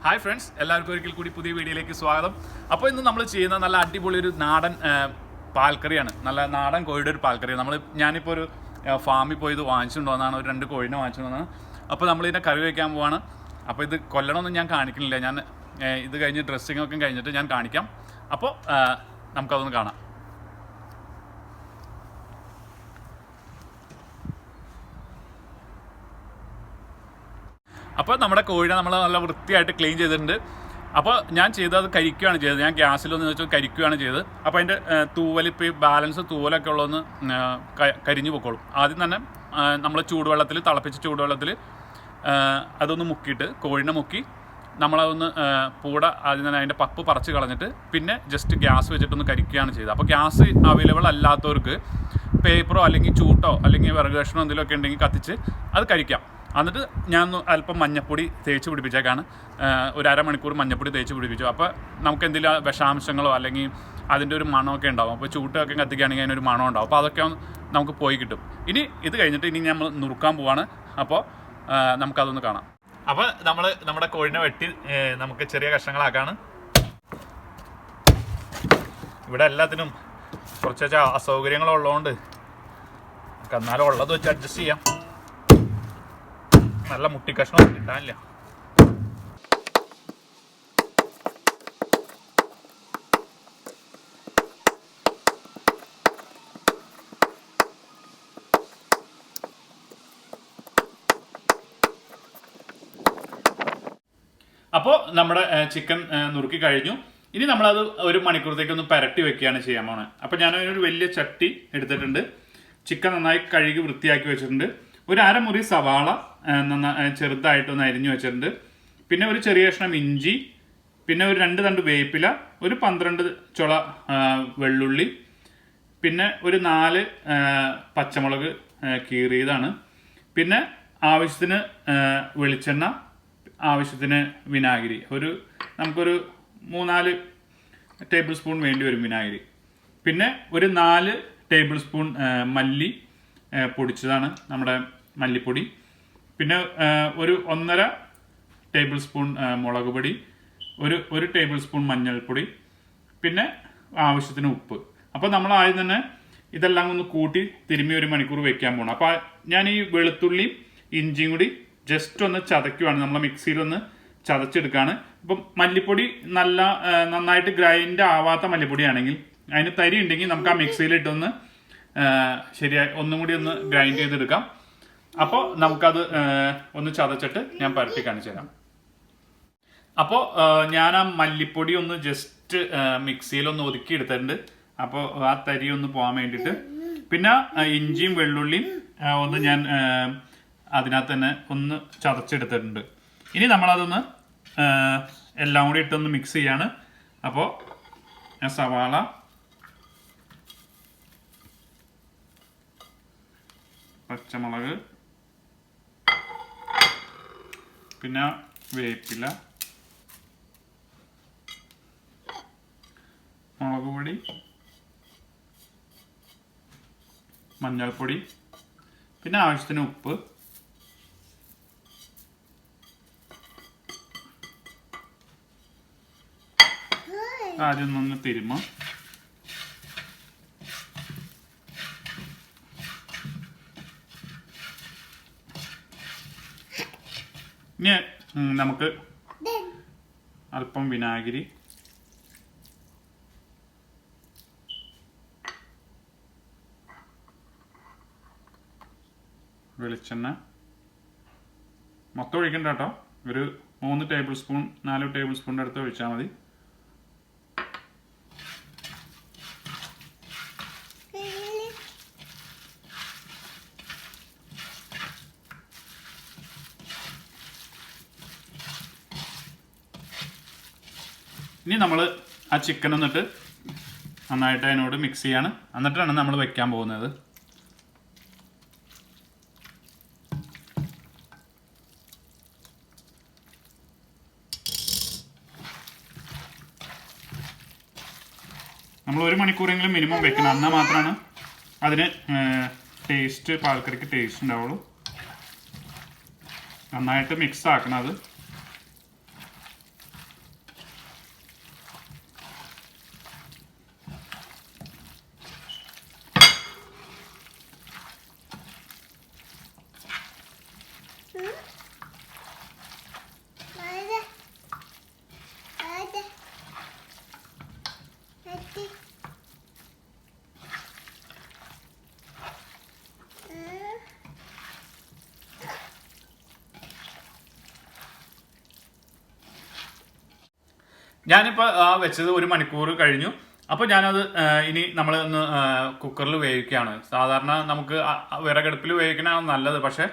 Hi friends, എല്ലാവർക്കും ഒരിക്കൽ കൂടി പുതിയ വീഡിയോയിലേക്ക് സ്വാഗതം. അപ്പോൾ ഇന്ന് നമ്മൾ ചെയ്യുന്ന നല്ല അടിപൊളി ഒരു നാടൻ പാൽക്കറിയാണ്. നല്ല നാടൻ കോഴിയുടെ ഒരു പാൽക്കറിയാണ്. ഞാനിപ്പോൾ ഒരു ഫാമിൽ പോയി ഇത് വാങ്ങിച്ചുകൊണ്ട് വന്നതാണ്. ഒരു 2 കോഴിനെ വാങ്ങിച്ചുകൊണ്ട് വന്നതാണ്. അപ്പോൾ നമ്മളിതിനെ കറി വയ്ക്കാൻ പോവാണ്. അപ്പോൾ ഇത് കൊല്ലണമെന്ന് ഞാൻ കാണിക്കുന്നില്ല. ഞാൻ ഇത് കഴിഞ്ഞ് ഡ്രസ്സിങ് ഒക്കെ കഴിഞ്ഞിട്ട് ഞാൻ കാണിക്കാം. അപ്പോൾ നമുക്കതൊന്ന് കാണാം. അപ്പോൾ നമ്മുടെ കോഴിനെ നമ്മൾ നല്ല വൃത്തിയായിട്ട് ക്ലീൻ ചെയ്തിട്ടുണ്ട്. അപ്പോൾ ഞാൻ ചെയ്തത് കരിക്കുകയാണ് ചെയ്തത്. ഞാൻ ഗ്യാസിലൊന്ന് വെച്ചാൽ കരിക്കുകയാണ് ചെയ്തത്. അപ്പോൾ അതിൻ്റെ തൂവൽ, ഇപ്പോൾ ഈ ബാലൻസ് തൂവലൊക്കെ ഉള്ളതൊന്ന് കരിഞ്ഞു പൊക്കോളും. ആദ്യം തന്നെ നമ്മൾ ചൂടുവെള്ളത്തിൽ, തിളപ്പിച്ച ചൂടുവെള്ളത്തിൽ അതൊന്ന് മുക്കിയിട്ട്, കോഴിനെ മുക്കി നമ്മളതൊന്ന് ആദ്യം തന്നെ അതിൻ്റെ പപ്പ് പറിച്ച് കളഞ്ഞിട്ട് പിന്നെ ജസ്റ്റ് ഗ്യാസ് വെച്ചിട്ടൊന്ന് കരിക്കുകയാണ് ചെയ്തത്. അപ്പോൾ ഗ്യാസ് അവൈലബിൾ അല്ലാത്തവർക്ക് പേപ്പറോ അല്ലെങ്കിൽ ചൂട്ടോ അല്ലെങ്കിൽ വിറക് കഷ്ണോ എന്തെങ്കിലുമൊക്കെ ഉണ്ടെങ്കിൽ കത്തിച്ച് അത് കരിക്കാം. എന്നിട്ട് ഞാൻ അല്പം മഞ്ഞപ്പൊടി തേച്ച് പിടിപ്പിച്ചേക്കാണ്. ഒരു അരമണിക്കൂർ മഞ്ഞപ്പൊടി തേച്ച് പിടിപ്പിച്ചു. അപ്പോൾ നമുക്ക് എന്തെങ്കിലും വിഷാംശങ്ങളോ അല്ലെങ്കിൽ അതിൻ്റെ ഒരു മണമൊക്കെ ഉണ്ടാവും. അപ്പോൾ ചൂട്ടൊക്കെ കത്തിക്കുകയാണെങ്കിൽ അതിനൊരു മണം ഉണ്ടാവും. അപ്പോൾ അതൊക്കെ നമുക്ക് പോയി കിട്ടും. ഇനി ഇത് കഴിഞ്ഞിട്ട് നമ്മൾ നുറുക്കാൻ പോവാണ്. അപ്പോൾ നമുക്കതൊന്ന് കാണാം. അപ്പോൾ നമ്മുടെ കോഴിനെ വെട്ടി നമുക്ക് ചെറിയ കഷ്ണങ്ങളാക്കാണ്. ഇവിടെ എല്ലാത്തിനും കുറച്ച് അസൗകര്യങ്ങളുള്ളതുകൊണ്ട് എന്നാലും ഉള്ളത് വെച്ച് അഡ്ജസ്റ്റ് ചെയ്യാം. നല്ല മുട്ടിക്കഷ്ണം കിട്ടാനില്ല. അപ്പോൾ നമ്മുടെ ചിക്കൻ നുറുക്കി കഴിഞ്ഞു. ഇനി നമ്മളത് ഒരു മണിക്കൂറത്തേക്ക് ഒന്ന് പരട്ടി വെക്കുകയാണ് ചെയ്യാൻ പോകുന്നത്. അപ്പോൾ ഞാനൊരു വലിയ ചട്ടി എടുത്തിട്ടുണ്ട്. ചിക്കൻ നന്നായി കഴുകി വൃത്തിയാക്കി വെച്ചിട്ടുണ്ട്. ഒരു അരമുറി സവാള ചെറുതായിട്ടൊന്ന് അരിഞ്ഞു വെച്ചിട്ടുണ്ട്. പിന്നെ ഒരു ചെറിയ കഷ്ണം ഇഞ്ചി, പിന്നെ ഒരു 2 തണ്ട് വേപ്പില, ഒരു 12 ചുള വെള്ളുള്ളി, പിന്നെ ഒരു 4 പച്ചമുളക് കീറിയതാണ്. പിന്നെ ആവശ്യത്തിന് വെളിച്ചെണ്ണ, ആവശ്യത്തിന് വിനാഗിരി, നമുക്കൊരു 3-4 ടേബിൾ സ്പൂൺ വേണ്ടി വരും വിനാഗിരി. പിന്നെ ഒരു 4 ടേബിൾ സ്പൂൺ മല്ലി പൊടിച്ചതാണ്, നമ്മുടെ മല്ലിപ്പൊടി. പിന്നെ ഒരു 1.5 ടേബിൾ സ്പൂൺ മുളക് പൊടി, ഒരു ടേബിൾ സ്പൂൺ മഞ്ഞൾപ്പൊടി, പിന്നെ ആവശ്യത്തിന് ഉപ്പ്. അപ്പോൾ നമ്മൾ ആദ്യം തന്നെ ഇതെല്ലാം ഒന്ന് കൂട്ടി തിരുമ്മി ഒരു മണിക്കൂർ വെക്കാൻ പോകണം. അപ്പോൾ ഞാൻ ഈ വെളുത്തുള്ളിയും ഇഞ്ചിയും കൂടി ജസ്റ്റ് ഒന്ന് ചതയ്ക്കുവാണ്. നമ്മൾ മിക്സിയിലൊന്ന് ചതച്ചെടുക്കുകയാണ്. ഇപ്പം മല്ലിപ്പൊടി നന്നായിട്ട് ഗ്രൈൻഡ് ആവാത്ത മല്ലിപ്പൊടിയാണെങ്കിൽ, അതിന് തരി ഉണ്ടെങ്കിൽ നമുക്ക് ആ മിക്സിയിലിട്ടൊന്ന് ശരിയായി ഒന്നും കൂടി ഒന്ന് ഗ്രൈൻഡ് ചെയ്തെടുക്കാം. അപ്പോൾ നമുക്കത് ഒന്ന് ചതച്ചിട്ട് ഞാൻ പരട്ടി കാണിച്ചു തരാം. അപ്പോൾ ഞാൻ ആ മല്ലിപ്പൊടി ഒന്ന് ജസ്റ്റ് മിക്സിയിലൊന്ന് ഒതുക്കി എടുത്തിട്ടുണ്ട്. അപ്പോൾ ആ തരി ഒന്ന് പോകാൻ വേണ്ടിയിട്ട്. പിന്നെ ഇഞ്ചിയും വെള്ളുള്ളിയും ഒന്ന് ഞാൻ അതിനകത്ത് തന്നെ ഒന്ന് ചതച്ചെടുത്തിട്ടുണ്ട്. ഇനി നമ്മളതൊന്ന് എല്ലാം കൂടി ഇട്ടൊന്ന് മിക്സ് ചെയ്യാണ്. അപ്പോൾ സവാള, പച്ചമുളക്, പിന്നെ വേപ്പില, മുളക് പൊടി, മഞ്ഞൾപ്പൊടി, പിന്നെ ആവശ്യത്തിന് ഉപ്പ്, ആദ്യം ഒന്ന് തിരുമ്മാം. ഇനി നമുക്ക് അല്പം വിനാഗിരി, വെളിച്ചെണ്ണ മൊത്തം ഒഴിക്കണ്ട കേട്ടോ. ഒരു 3 ടേബിൾ സ്പൂൺ 4 ടേബിൾ സ്പൂണിൻ്റെ അടുത്ത് ഒഴിച്ചാൽ മതി. ഇനി നമ്മൾ ആ ചിക്കൻ എന്നിട്ട് നന്നായിട്ട് അതിനോട് മിക്സ് ചെയ്യാണ്. എന്നിട്ടാണ് നമ്മൾ വെക്കാൻ പോകുന്നത്. നമ്മൾ 1 മണിക്കൂറെങ്കിലും മിനിമം വെക്കണം. എന്നാൽ മാത്രമാണ് അതിന് പാൽക്കറിക്ക് ടേസ്റ്റ് ഉണ്ടാവുള്ളൂ. നന്നായിട്ട് മിക്സ് ആക്കണം അത്. ഞാനിപ്പോൾ വെച്ചത് 1 മണിക്കൂർ കഴിഞ്ഞു. അപ്പോൾ ഞാനത് ഇനി നമ്മൾ ഒന്ന് കുക്കറിൽ വേവിക്കുകയാണ്. സാധാരണ നമുക്ക് വിറകടുപ്പിൽ വേവിക്കണതാണ് നല്ലത്. പക്ഷേ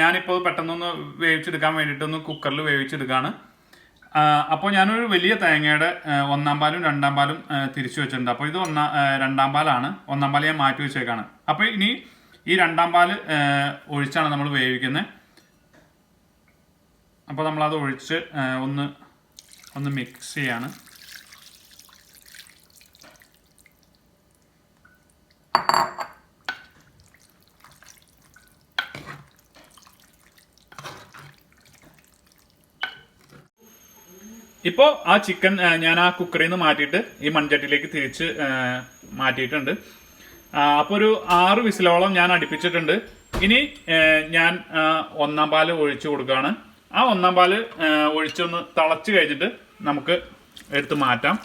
ഞാനിപ്പോൾ പെട്ടെന്നൊന്ന് വേവിച്ചെടുക്കാൻ വേണ്ടിയിട്ടൊന്ന് കുക്കറിൽ വേവിച്ചെടുക്കുകയാണ്. അപ്പോൾ ഞാനൊരു വലിയ തേങ്ങയുടെ 1-ാം പാലും 2-ാം പാലും തിരിച്ചു വെച്ചിട്ടുണ്ട്. അപ്പോൾ ഇത് 2-ാം പാലാണ്. 1-ാം പാൽ ഞാൻ മാറ്റി വെച്ചേക്കാണ്. അപ്പോൾ ഇനി ഈ 2-ാം പാൽ ഒഴിച്ചാണ് നമ്മൾ വേവിക്കുന്നത്. അപ്പോൾ നമ്മളത് ഒഴിച്ച് ഒന്ന് മിക്സ് ചെയ്യാണ്. ഇപ്പോൾ ആ ചിക്കൻ ഞാൻ ആ കുക്കറിൽ നിന്ന് മാറ്റിയിട്ട് ഈ മൺചട്ടിയിലേക്ക് തിരിച്ച് മാറ്റിയിട്ടുണ്ട്. അപ്പോൾ ഒരു 6 വിസിലോളം ഞാൻ അടുപ്പിച്ചിട്ടുണ്ട്. ഇനി ഞാൻ 1-ാം പാല് ഒഴിച്ചു കൊടുക്കുകയാണ്. ആ 1-ാം പാല് ഒഴിച്ചൊന്ന് തിളച്ച് കഴിഞ്ഞിട്ട് നമുക്ക് എടുത്ത് മാറ്റാം.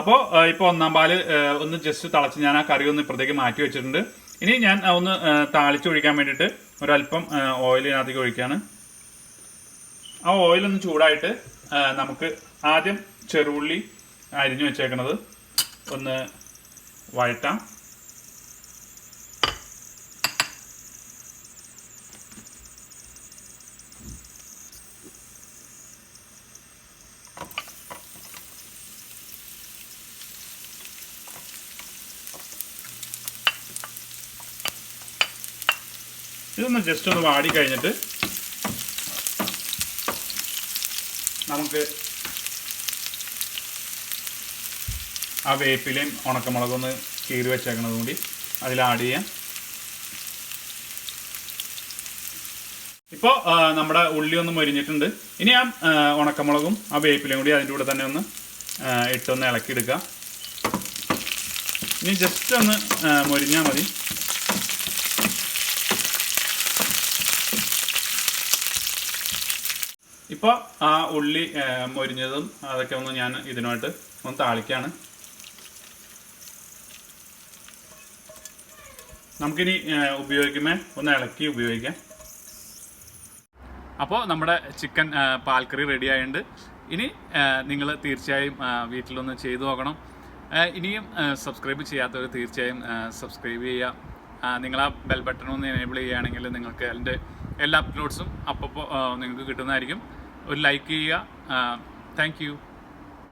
അപ്പോൾ ഇപ്പോൾ 1-ാം പാല് ഒന്ന് ജസ്റ്റ് തിളച്ച് ഞാൻ ആ കറി ഒന്ന് ഇപ്പുറത്തേക്ക് മാറ്റി വെച്ചിട്ടുണ്ട്. ഇനി ഞാൻ ഒന്ന് താളിച്ചൊഴിക്കാൻ വേണ്ടിയിട്ട് ഒരല്പം ഓയിൽ ഇതിനകത്തേക്ക് ഒഴിക്കുകയാണ്. ആ ഓയിലൊന്ന് ചൂടായിട്ട് നമുക്ക് ആദ്യം ചെറുള്ളി അരിഞ്ഞു വെച്ചേക്കണത് ഒന്ന് വഴറ്റാം. ഇതൊന്ന് ജസ്റ്റ് ഒന്ന് വാടി കഴിഞ്ഞിട്ട് നമുക്ക് ആ വേപ്പിലയും ഉണക്കമുളകൊന്ന് കീറി വെച്ചേക്കണത് കൂടി അതിൽ ആഡ് ചെയ്യാം. ഇപ്പോൾ നമ്മുടെ ഉള്ളി ഒന്ന് മൊരിഞ്ഞിട്ടുണ്ട്. ഇനി ആ ഉണക്കമുളകും ആ വേപ്പിലയും കൂടി അതിൻ്റെ കൂടെ തന്നെ ഒന്ന് ഇട്ടൊന്ന് ഇളക്കിയെടുക്കുക. ഇനി ജസ്റ്റ് ഒന്ന് മൊരിഞ്ഞാൽ മതി. ഇപ്പോൾ ആ ഉള്ളി മൊരിഞ്ഞതും അതൊക്കെ ഒന്ന് ഞാൻ ഇതിനായിട്ട് ഒന്ന് താളിക്കാണ്. നമുക്കിനി ഉപയോഗിക്കുമ്പോൾ ഒന്ന് ഇളക്കി ഉപയോഗിക്കാം. അപ്പോൾ നമ്മുടെ ചിക്കൻ പാൽക്കറി റെഡി ആയിട്ടുണ്ട്. ഇനി നിങ്ങൾ തീർച്ചയായും വീട്ടിലൊന്ന് ചെയ്തു നോക്കണം. ഇനിയും സബ്സ്ക്രൈബ് ചെയ്യാത്തവർ തീർച്ചയായും സബ്സ്ക്രൈബ് ചെയ്യുക. നിങ്ങൾ ആ ബെൽ ബട്ടൺ ഒന്ന് എനേബിൾ ചെയ്യുകയാണെങ്കിൽ നിങ്ങൾക്ക് അതിൻ്റെ എല്ലാ അപ്ലോഡ്സും അപ്പോൾ നിങ്ങൾക്ക് കിട്ടുന്നതായിരിക്കും. ഒരു ലൈക്ക് ചെയ്യുക. Thank you.